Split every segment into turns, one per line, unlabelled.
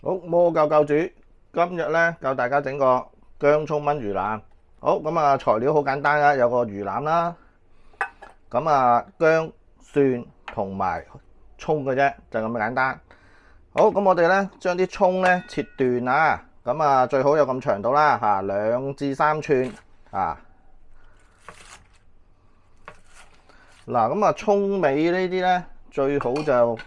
好，魔教教主今日咧教大家整個薑葱炆魚腩。好，咁啊材料好簡單啦，有個魚腩啦，咁啊薑、蒜同埋葱嘅啫，就咁簡單。好，咁我哋咧將啲葱咧切段啊，咁啊最好有咁長度啦嚇，2至3寸啊。嗱，咁啊葱尾呢啲咧最好就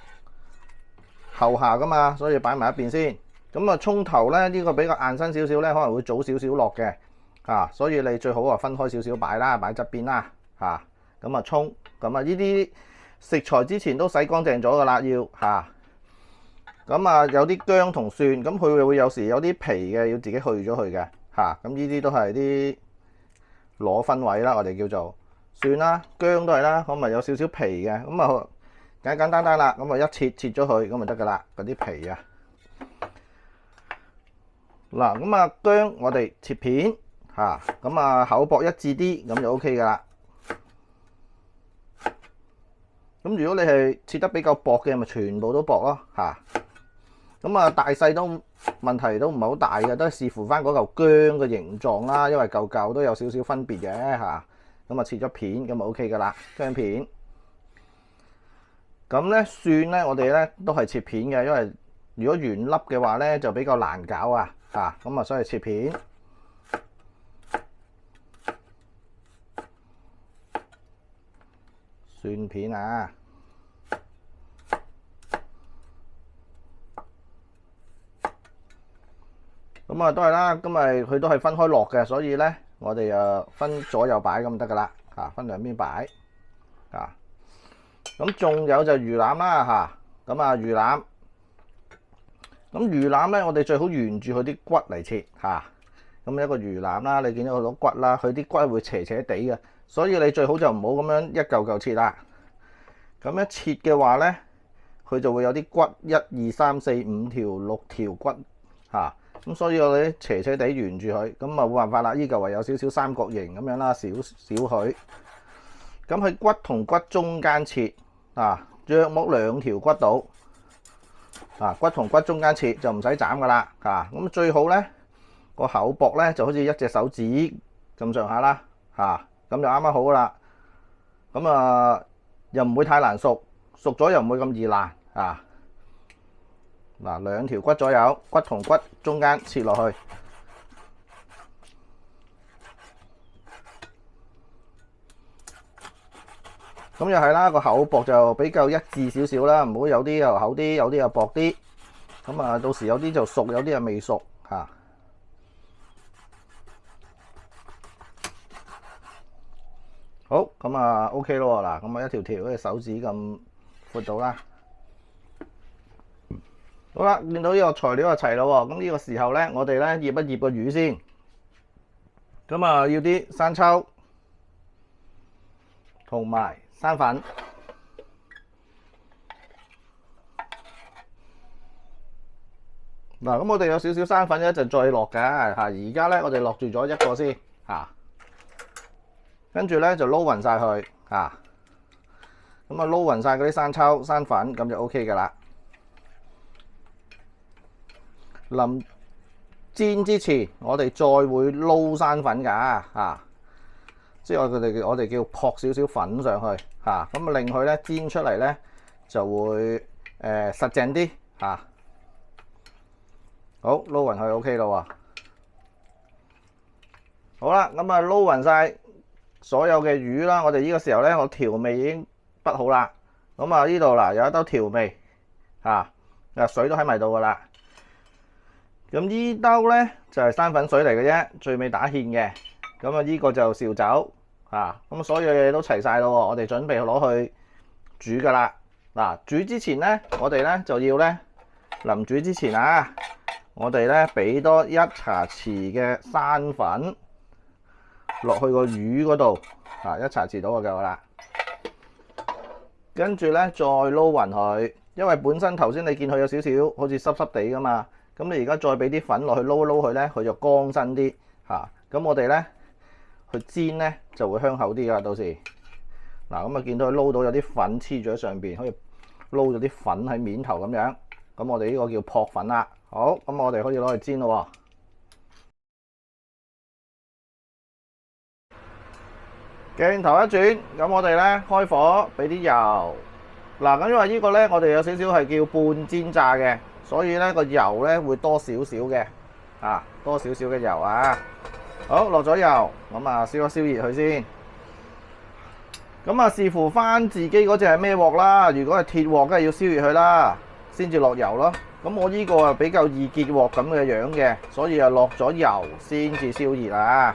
後下噶嘛，所以擺埋一邊先。咁啊葱頭咧呢個比較硬身少少咧，可能會早少少落嘅嚇，所以你最好啊分開少少擺啦，擺側邊啦嚇。咁啊葱，咁啊呢啲食材之前都洗乾淨咗噶啦，要嚇。咁啊有啲薑同蒜，咁佢會有時有啲皮嘅，要自己去咗佢嘅嚇。咁呢啲都係啲攞分位啦，我哋叫做蒜啦、薑都係啦，咁啊有少少皮嘅，咁啊簡簡單單啦，咁啊一切咗佢咁就得噶啦，嗰啲皮啊。嗱，咁啊薑我哋切片嚇，咁啊厚薄一致啲，咁就 O K 噶啦。咁如果你係切得比較薄嘅，咪全部都薄咯嚇。咁啊大細都問題都唔係好大嘅，都係視乎翻嗰嚿薑嘅形狀啦，因為嚿嚿都有少少分別嘅嚇。咁啊切咗片咁就 O K 噶啦，薑片。咁咧蒜咧，我哋咧都係切片嘅，因為如果原粒嘅話咧就比較難搞啊嚇。咁啊所以切片。蒜片啊。咁啊都係啦，咁咪佢都係分開落嘅，所以咧我哋分左右擺咁得噶啦嚇，分兩邊擺嚇。咁仲有就魚腩啦嚇，咁啊魚腩，咁魚腩咧我哋最好沿住佢啲骨嚟切嚇。咁一個魚腩啦，你見到佢攞骨啦，佢啲骨會斜斜地嘅，所以你最好就唔好咁樣一嚿嚿切啦。咁一切嘅話咧，佢就會有啲骨1、2、3、4、5條、6條骨嚇。咁所以我哋斜斜地沿住佢，咁啊冇辦法啦，依嚿唯有少少三角形咁樣啦，少少佢。咁喺骨同骨中間切啊，約莫2條骨度啊，骨同骨中間切就唔使斬噶啦嚇。咁最好咧個厚薄咧就好似一隻手指咁上下啦嚇，咁就啱啱好噶啦。咁啊又唔會太難熟，熟咗又唔會咁易爛啊。嗱，2條骨左右，骨同骨中間切落去。咁又係啦，個厚薄就比較一致少少啦，唔好有啲又厚啲，有啲又薄啲。咁啊，到時有啲就熟，有啲又未熟嚇。好，咁啊 OK 咯喎，嗱，咁啊一條條好似手指咁闊到啦。好啦，見到呢個材料就齊咯喎，咁呢個時候咧，我哋咧醃一醃個魚先。咁啊，要啲生抽同埋生粉。嗱，咁我哋有少少生粉一陣再落㗎嚇，而家咧我哋落住咗一個先嚇，跟住咧就撈勻晒佢嚇，咁啊撈勻晒嗰啲生抽、生粉，咁就 OK 㗎啦。臨煎之前，我哋再會撈生粉㗎嚇，即係我哋叫撲少少粉上去嚇，咁啊令佢咧煎出嚟咧就會實淨啲嚇。好，撈勻佢 OK 咯喎。好啦，咁啊撈勻晒所有嘅魚啦，我哋呢個時候咧，我調味已經不好啦。咁啊呢度嗱有一兜調味嚇，水都喺埋度㗎啦。咁呢兜咧就係生粉水嚟嘅啫，最尾打芡嘅。咁啊呢個就紹酒嚇，咁所有嘢都齊晒咯喎，我哋準備攞去煮噶啦。嗱，煮之前咧，我哋咧就要咧臨煮之前啊，我哋咧俾多1茶匙嘅生粉落去個魚嗰度啊，1茶匙到就夠啦。跟住咧再撈勻佢，因為本身頭先你見佢有少少好似濕濕地噶嘛。咁你而家再俾啲粉落去撈一撈佢咧，佢就乾身啲嚇。咁我哋咧去煎咧就會香口啲噶。到時嗱咁啊，見到佢撈到有啲粉黐咗喺上邊，可以撈咗啲粉喺面頭咁樣。咁我哋呢個叫撲粉啦好，咁我哋可以攞去煎咯喎。鏡頭一轉，咁我哋咧開火，俾啲油。嗱，咁因為呢個咧，我哋有少少係叫半煎炸嘅，所以咧個油咧會多少少嘅，多少少嘅油啊。好，落咗油，咁啊燒一燒熱佢先。咁啊視乎翻自己嗰隻係咩鑊啦。如果係鐵鑊，梗係要燒熱佢啦，先至落油咯。咁我呢個啊比較易結鑊咁嘅樣嘅，所以啊落咗油先至燒熱啊。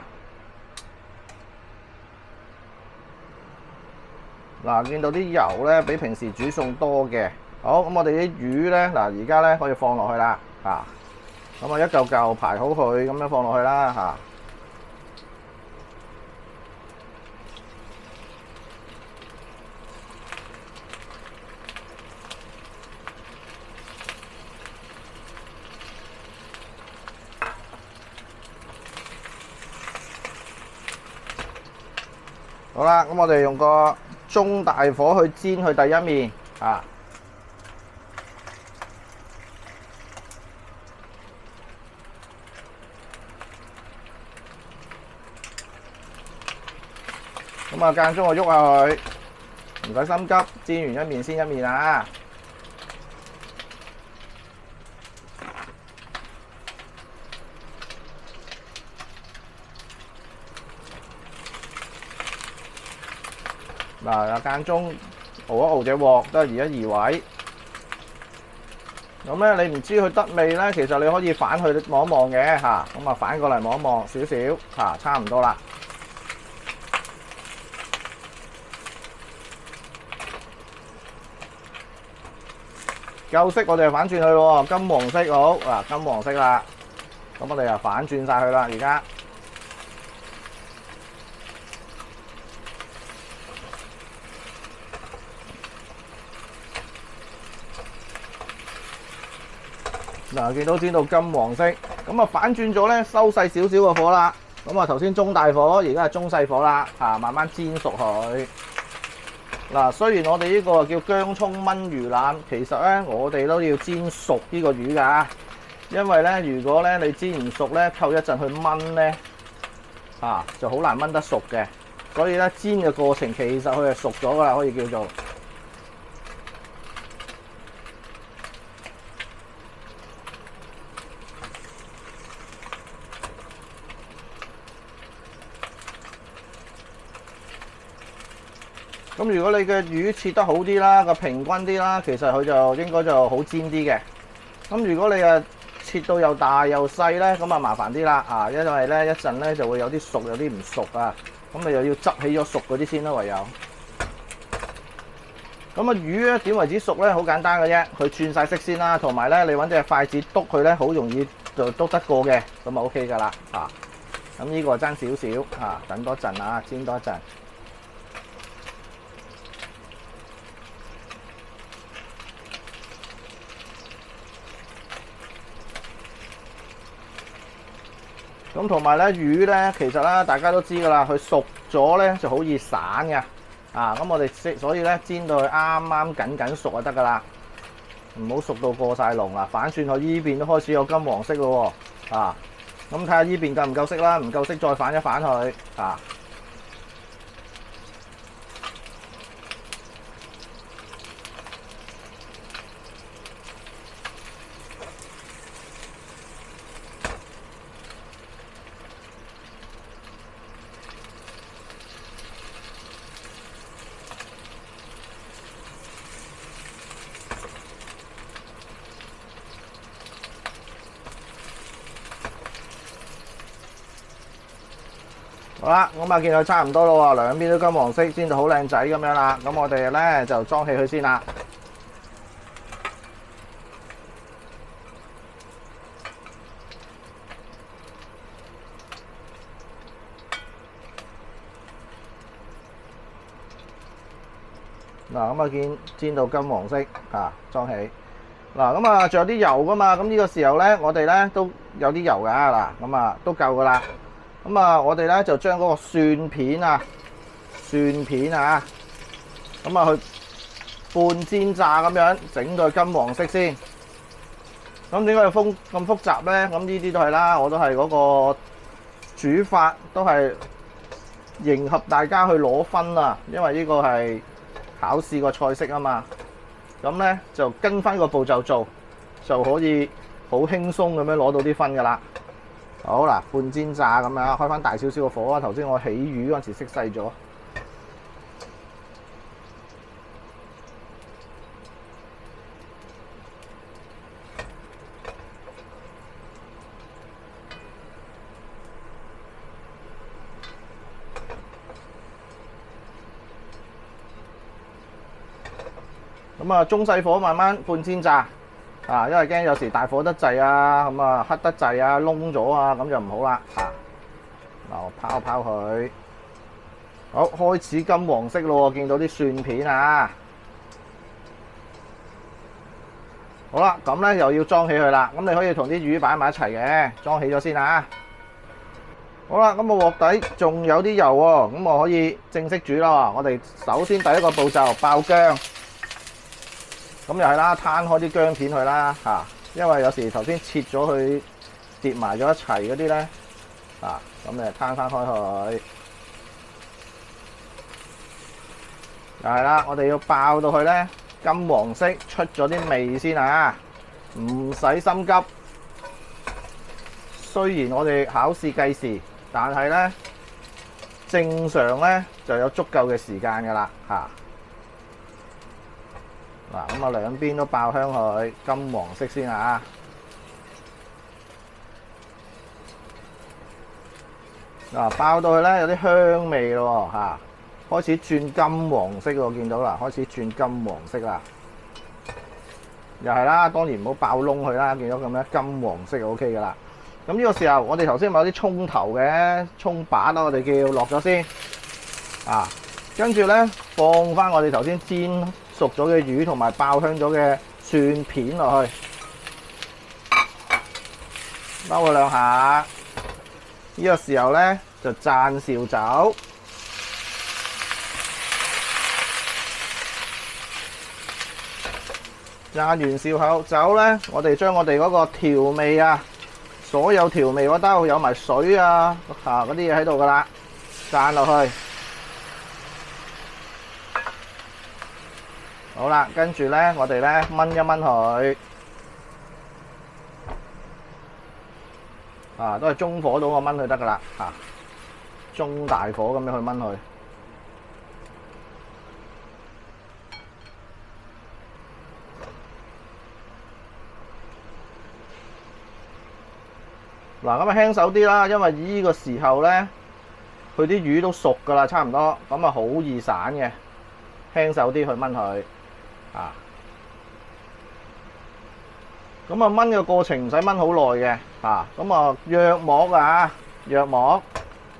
嗱，見到啲油咧比平時煮餸多嘅。好，咁我哋啲魚咧，嗱而家咧可以放落去啦，咁啊一嚿嚿排好佢，咁樣放落去啦，好啦，咁我哋用個中大火去煎佢第一面，咁啊間中我喐下佢，唔使心急，煎完一面先一面啊。嗱，間中熬一熬隻鑊，都係移一移位。咁咧，你唔知佢得未咧？其實你可以反去望一望嘅，咁啊反過嚟望一望少少，差唔多啦。夠色，我哋就反轉佢咯，金黃色好，金黃色啦。咁我哋就反轉晒佢啦，而家。嗱，見到煎到金黃色，咁啊反轉咗咧，收細少少個火啦。咁啊頭先中大火，而家係中細火啦，慢慢煎熟佢。嗱，雖然我哋呢個叫薑葱炆魚腩，其實咧我哋都要煎熟呢個魚㗎，因為咧如果咧你煎唔熟咧，扣一陣去炆咧，就好難炆得熟嘅。所以咧煎嘅過程其實佢係熟咗㗎啦，可以叫做。咁如果你嘅魚切得好啲啦，個平均啲啦，其實佢就應該就好煎啲嘅。咁如果你切到又大又細咧，咁啊麻煩啲啦，因為咧一陣咧就會有啲熟有啲唔熟啊，咁你又要執起咗熟嗰啲先啦，唯有。咁啊魚咧點為止熟咧？好簡單嘅啫，佢轉晒色先啦，同埋咧你揾隻筷子篤佢咧，好容易就篤得過嘅，咁啊 OK 噶啦，咁呢個爭少少，等多陣啊，煎多一陣。咁同埋咧魚咧，其實咧大家都知噶啦，佢熟咗咧就好易散嘅，咁我哋所以咧煎到佢啱啱緊緊熟就得噶啦，唔好熟到過晒籠啦。反轉佢依邊都開始有金黃色咯喎，咁睇下依邊夠唔夠色啦，唔夠色再反一反佢，好啦，咁啊見佢差唔多咯喎，兩邊都金黃色，煎到好靚仔咁樣啦。咁我哋咧就裝起佢先啦。嗱，咁啊見煎到金黃色，裝起。嗱，咁啊仲有啲油噶嘛，咁呢個時候咧，我哋咧都有啲油噶，嗱，咁啊都夠噶啦。咁啊，我哋咧就將嗰個蒜片啊，咁啊去半煎炸咁樣整到金黃色先。咁點解要咁複雜咧？咁呢啲都係啦，我都係嗰個煮法都係迎合大家去攞分啊，因為呢個係考試個菜式啊嘛。咁咧就跟翻個步驟做，就可以好輕鬆咁樣攞到啲分噶啦。好啦，半煎炸咁樣，開翻大少少個火啊！頭先我起魚嗰陣時熄細咗。咁啊，中細火慢慢半煎炸啊，因為驚有時大火得滯啊，咁啊黑得滯啊，燶咗啊，咁就唔好啦啊！嗱，我拋佢，好，開始金黃色咯，見到啲蒜片啊，好啦，咁咧又要裝起佢啦。咁你可以同啲魚擺埋一齊嘅，裝起咗先啊。好啦，咁個鑊底仲有啲油喎，咁我可以正式煮啦。我哋首先第一個步驟爆薑。咁又係啦，攤開啲薑片去啦嚇，因為有時頭先切咗佢疊埋咗一齊嗰啲咧啊，咁你攤翻開佢。又係啦，我哋要爆到佢咧金黃色，出咗啲味先啊，唔使心急。雖然我哋考試計時，但係咧正常咧就有足夠嘅時間㗎啦嚇。嗱，咁啊兩邊都爆香佢，金黃色先啊！嗱，爆到佢咧有啲香味咯嚇，開始轉金黃色喎，見到啦，開始轉金黃色啦。又係啦，當然唔好爆窿佢啦，見到咁樣金黃色就 O K 噶啦。咁呢個時候，我哋頭先咪有啲葱頭嘅葱把啦，我哋叫落咗先啊，跟住咧放翻我哋頭先煎熟咗嘅魚同埋爆香咗嘅蒜片落去，撈佢兩下。呢個時候咧就讚紹酒，讚完紹口酒咧，我哋將我哋嗰個調味啊，所有調味嗰兜有埋水啊嗰啲嘢喺度噶啦，讚落去。好啦，跟住咧，我哋咧燜一燜佢，啊，都係中火度我燜佢得噶啦，嚇，中大火咁樣去燜佢。嗱，咁啊輕手啲啦，因為呢個時候咧，佢啲魚都熟噶啦，差唔多，咁啊好易散嘅，輕手啲去燜佢。啊，咁啊燜嘅過程唔使燜好耐嘅，咁啊約莫，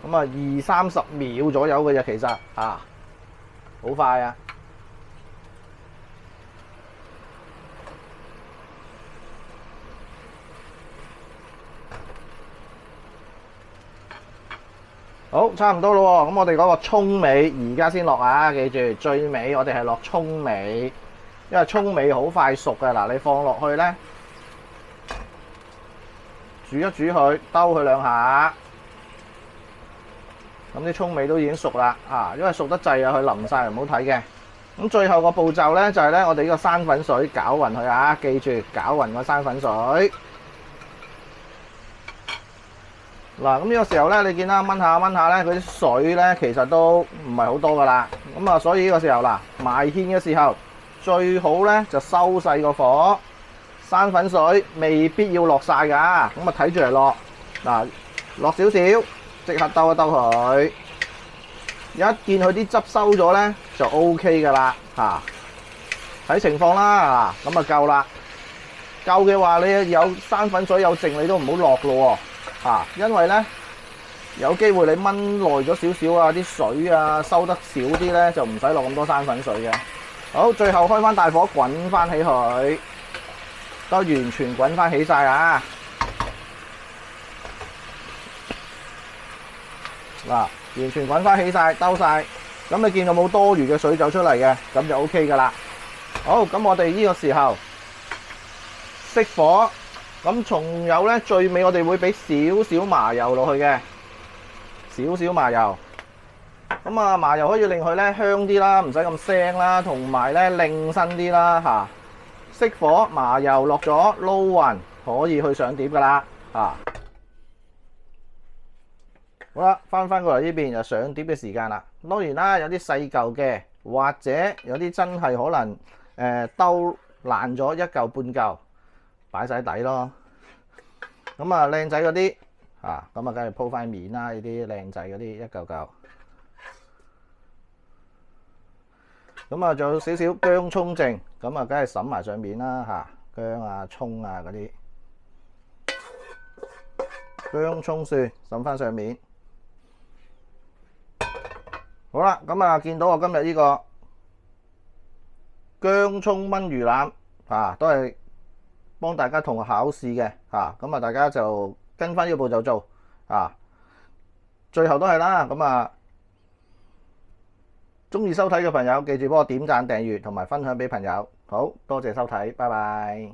咁啊20-30秒左右嘅啫，其實好快啊！好，差唔多咯喎，咁我哋嗰個葱尾而家先落啊，記住最尾我哋係落葱尾。因為葱尾好快熟嘅，嗱你放落去咧，煮一煮佢，兜佢兩下，咁啲葱尾都已經熟啦，因為熟得滯啊，佢淋晒唔好睇嘅。咁最後個步驟咧就係咧，我哋呢個生粉水攪勻佢啊，記住攪勻個生粉水。嗱，咁呢個時候咧，你見啦，燜下咧，嗰啲水咧其實都唔係好多噶啦，咁啊，所以呢個時候嗱，埋芡嘅時候。最好咧就收細個火，生粉水未必要落晒㗎，咁啊睇住嚟落，嗱落少少，即刻兜一兜佢，一見佢啲汁收咗咧就 O K 㗎啦，睇情況啦，咁啊夠啦，夠嘅話你有生粉水有剩你都唔好落咯喎，因為咧有機會你燜耐咗少少啊，啲水啊收得少啲咧就唔使落咁多生粉水嘅。好，最後開翻大火滾翻起佢，都完全滾翻起晒啊！嗱，完全滾翻起晒，兜晒，咁你見到冇多餘嘅水走出嚟嘅，咁就 OK 噶啦。好，咁我哋呢個時候熄火，咁仲有咧，最尾我哋會俾少少麻油落去嘅，少少麻油。咁啊，麻油可以令佢咧香啲啦，唔使咁腥啦，同埋咧靚身啲啦嚇。熄火，麻油落咗，撈勻，可以去上碟噶啦嚇。好啦，翻過嚟呢邊就上碟嘅時間啦。當然啦，有啲細嚿嘅，或者有啲真係可能兜爛咗一嚿半嚿，擺晒底咯。咁啊，靚仔嗰啲啊，咁啊，梗係鋪塊面啦。呢啲靚仔嗰啲一嚿嚿。咁啊，仲有少少薑葱剩，咁啊，梗係揼埋上面啦嚇，薑啊、葱啊嗰啲，薑葱蒜揼翻上面。好啦，咁啊，見到我今日呢個薑葱炆魚腩啊，都係幫大家同學考試嘅嚇，咁啊，大家就跟翻呢個步驟做啊，最後都係啦，咁啊。鍾意收睇嘅朋友，記住幫我點讚、訂閱同埋分享俾朋友。好多謝收睇，拜拜。